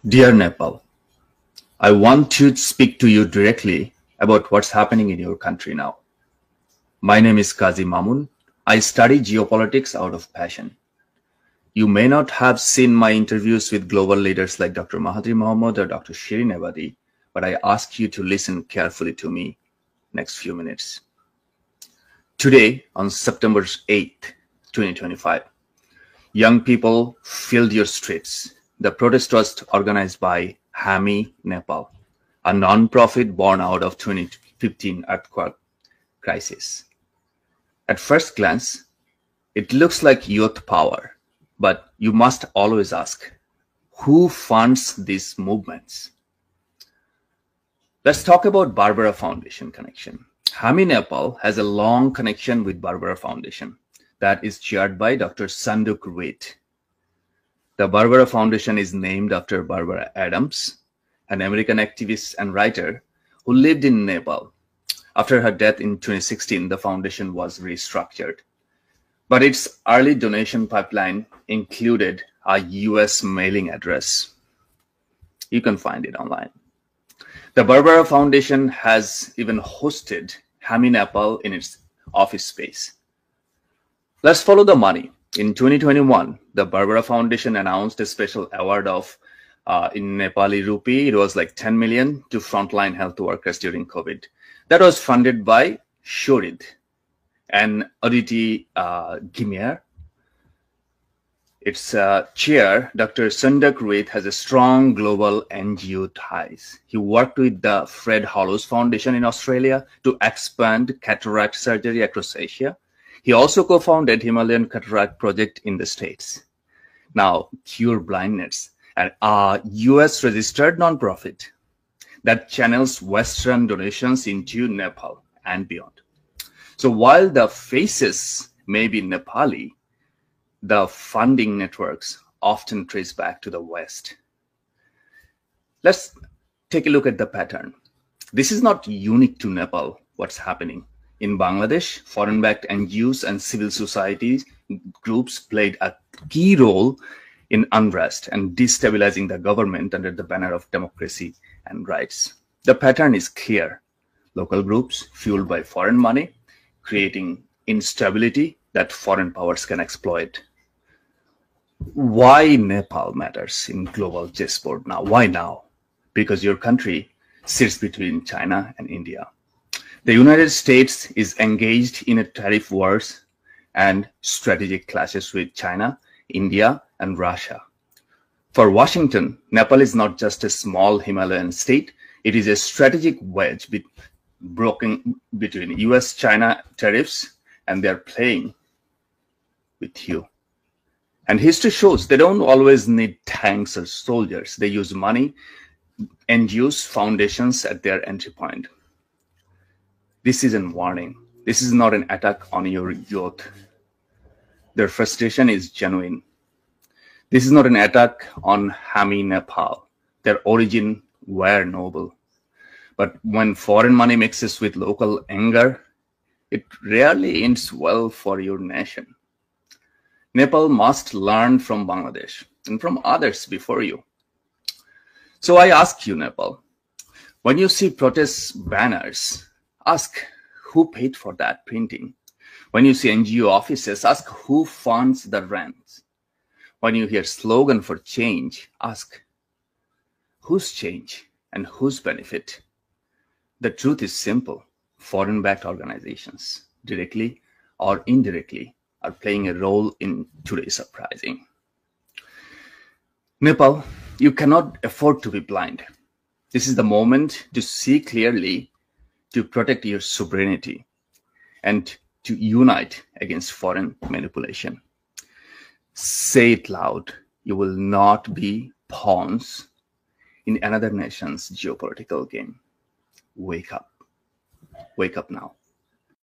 Dear Nepal, I want to speak to you directly about what's happening in your country now. My name is Kazi Mamun. I study geopolitics out of passion. You may not have seen my interviews with global leaders like Dr. Mahathir Mohamad or Dr. Shirin Ebadi, but I ask you to listen carefully to me next few minutes. Today, on September 8th, 2025, young people filled your streets. The protest was organized by HAMI Nepal, a non-profit born out of 2015 earthquake crisis. At first glance, it looks like youth power, but you must always ask, who funds these movements? Let's talk about Barbara Foundation connection. HAMI Nepal has a long connection with Barbara Foundation that is chaired by Dr. Sanduk Ruit. The Barbara Foundation is named after Barbara Adams, an American activist and writer who lived in Nepal. After her death in 2016, the foundation was restructured. But its early donation pipeline included a US mailing address. You can find it online. The Barbara Foundation has even hosted HAMI Nepal in its office space. Let's follow the money. In 2021, the Barbara Foundation announced a special award of, in Nepali rupee, it was like 10 million to frontline health workers during COVID. That was funded by Shorid and Aditi Gimiar. Its chair, Dr. Sanduk Ruit, has a strong global NGO ties. He worked with the Fred Hollows Foundation in Australia to expand cataract surgery across Asia. He also co-founded Himalayan Cataract Project in the States. Now, Cure Blindness, a US-registered nonprofit that channels Western donations into Nepal and beyond. So while the faces may be Nepali, the funding networks often trace back to the West. Let's take a look at the pattern. This is not unique to Nepal, what's happening. In Bangladesh, foreign-backed NGOs and civil society groups played a key role in unrest and destabilizing the government under the banner of democracy and rights. The pattern is clear. Local groups, fueled by foreign money, creating instability that foreign powers can exploit. Why Nepal matters in global chessboard now? Why now? Because your country sits between China and India. The United States is engaged in a tariff wars and strategic clashes with China, India, and Russia. For Washington, Nepal is not just a small Himalayan state, it is a strategic wedge broken between US-China tariffs, and they're playing with you. And history shows they don't always need tanks or soldiers. They use money, NGOs, foundations at their entry point. This is a warning. This is not an attack on your youth. Their frustration is genuine. This is not an attack on HAMI Nepal. Their origin were noble. But when foreign money mixes with local anger, it rarely ends well for your nation. Nepal must learn from Bangladesh and from others before you. So I ask you, Nepal, when you see protest banners, ask who paid for that printing. When you see NGO offices, ask who funds the rents. When you hear slogan for change, ask whose change and whose benefit. The truth is simple. Foreign-backed organizations, directly or indirectly, are playing a role in today's uprising. Nepal, you cannot afford to be blind. This is the moment to see clearly, to protect your sovereignty, and to unite against foreign manipulation. Say it loud. You will not be pawns in another nation's geopolitical game. Wake up. Wake up now.